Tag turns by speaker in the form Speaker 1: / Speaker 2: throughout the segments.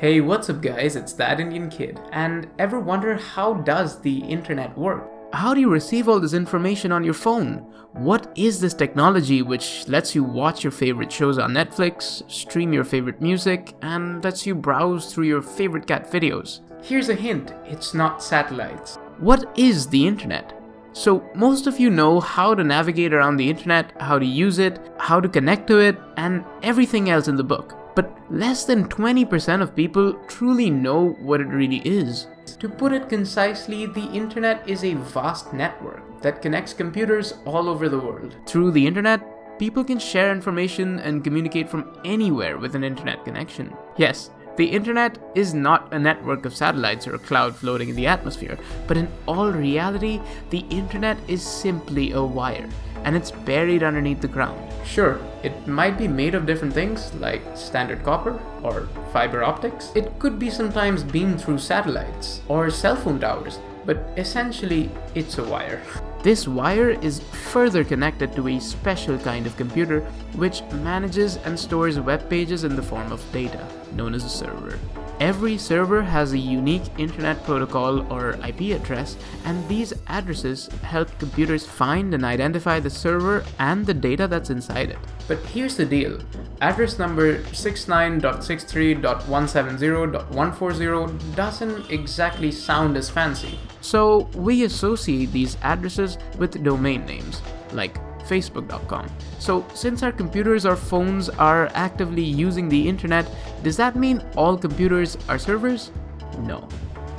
Speaker 1: Hey, what's up guys, it's that Indian kid. And ever wonder how does the internet work? How do you receive all this information on your phone? What is this technology which lets you watch your favorite shows on Netflix, stream your favorite music, and lets you browse through your favorite cat videos? Here's a hint, it's not satellites. What is the internet? So most of you know how to navigate around the internet, how to use it, how to connect to it, and everything else in the book. But less than 20% of people truly know what it really is. To put it concisely, the internet is a vast network that connects computers all over the world. Through the internet, people can share information and communicate from anywhere with an internet connection. Yes, the internet is not a network of satellites or a cloud floating in the atmosphere, but in all reality, the internet is simply a wire, and it's buried underneath the ground. Sure, it might be made of different things like standard copper or fiber optics. It could be sometimes beamed through satellites or cell phone towers, but essentially it's a wire. This wire is further connected to a special kind of computer which manages and stores web pages in the form of data, known as a server. Every server has a unique internet protocol or IP address, and these addresses help computers find and identify the server and the data that's inside it. But here's the deal. Address number 69.63.170.140 doesn't exactly sound as fancy. So we associate these addresses with domain names, like Facebook.com. So since our computers or phones are actively using the internet, does that mean all computers are servers? No.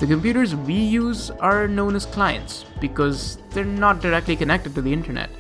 Speaker 1: The computers we use are known as clients because they're not directly connected to the internet.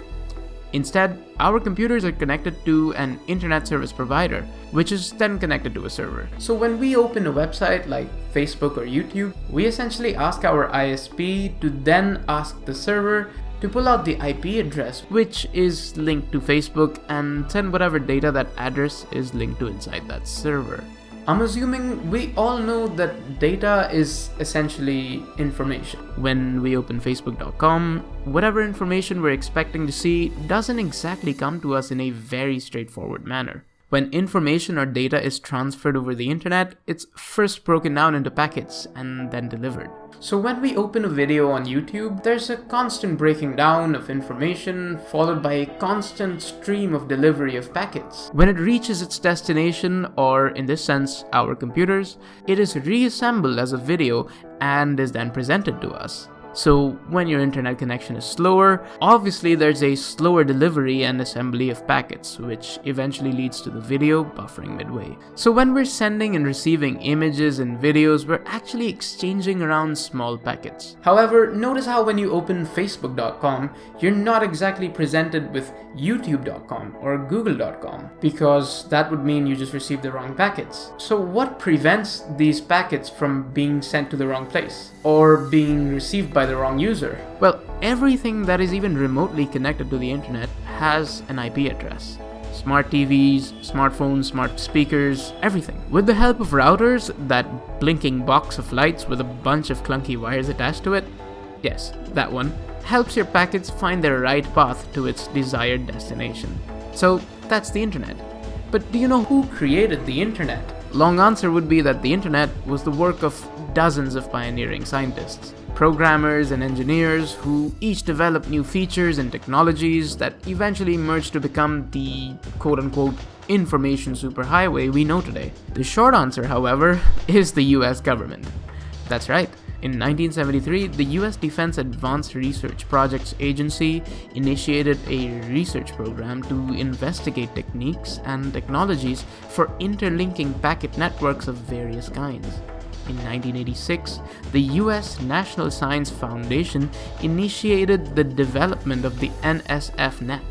Speaker 1: Instead, our computers are connected to an internet service provider, which is then connected to a server. So when we open a website like Facebook or YouTube, we essentially ask our ISP to then ask the server to pull out the IP address, which is linked to Facebook, and send whatever data that address is linked to inside that server. I'm assuming we all know that data is essentially information. When we open Facebook.com, whatever information we're expecting to see doesn't exactly come to us in a very straightforward manner. When information or data is transferred over the internet, it's first broken down into packets and then delivered. So when we open a video on YouTube, there's a constant breaking down of information followed by a constant stream of delivery of packets. When it reaches its destination, or in this sense, our computers, it is reassembled as a video and is then presented to us. So when your internet connection is slower, obviously there's a slower delivery and assembly of packets, which eventually leads to the video buffering midway. So when we're sending and receiving images and videos, we're actually exchanging around small packets. However, notice how when you open Facebook.com, you're not exactly presented with YouTube.com or Google.com, because that would mean you just received the wrong packets. So what prevents these packets from being sent to the wrong place or being received by the wrong user? Well, everything that is even remotely connected to the internet has an IP address. Smart TVs, smartphones, smart speakers, everything. With the help of routers, that blinking box of lights with a bunch of clunky wires attached to it, yes, that one, helps your packets find their right path to its desired destination. So that's the internet. But do you know who created the internet? Long answer would be that the internet was the work of dozens of pioneering scientists, programmers and engineers who each developed new features and technologies that eventually merged to become the quote-unquote information superhighway we know today. The short answer, however, is the US government. That's right. In 1973, the US Defense Advanced Research Projects Agency initiated a research program to investigate techniques and technologies for interlinking packet networks of various kinds. In 1986, the US National Science Foundation initiated the development of the NSF-Net,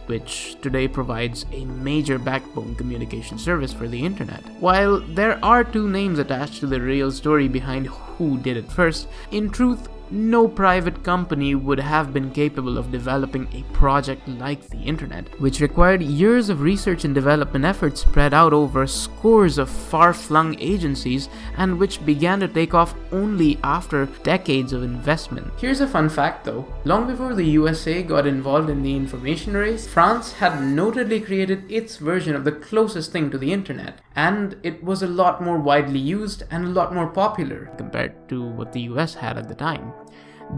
Speaker 1: which today provides a major backbone communication service for the internet. While there are two names attached to the real story behind who did it first, in truth, no private company would have been capable of developing a project like the internet, which required years of research and development efforts spread out over scores of far-flung agencies, and which began to take off only after decades of investment. Here's a fun fact though. Long before the USA got involved in the information race, France had notably created its version of the closest thing to the internet, and it was a lot more widely used and a lot more popular compared to what the US had at the time.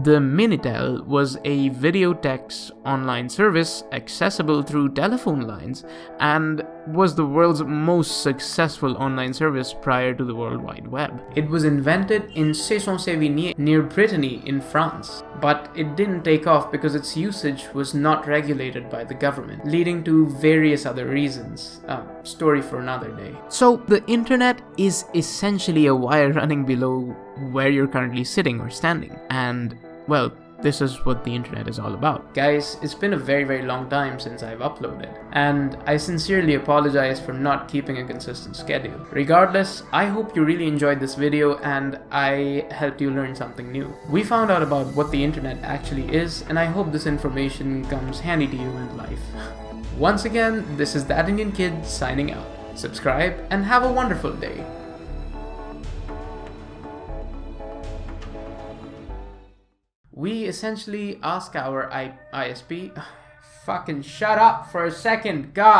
Speaker 1: The Minitel was a video text online service accessible through telephone lines and was the world's most successful online service prior to the World Wide Web. It was invented in Cesson-Sévigné near Brittany in France, but it didn't take off because its usage was not regulated by the government, leading to various other reasons. Story for another day. So the internet is essentially a wire running below where you're currently sitting or standing, and well, this is what the internet is all about. Guys, it's been a very long time since I've uploaded, and I sincerely apologize for not keeping a consistent schedule. Regardless, I hope you really enjoyed this video and I helped you learn something new. We found out about what the internet actually is, and I hope this information comes handy to you in life. Once again, this is That Indian Kid signing out. Subscribe and have a wonderful day. We essentially ask our ISP... Fucking shut up for a second, God!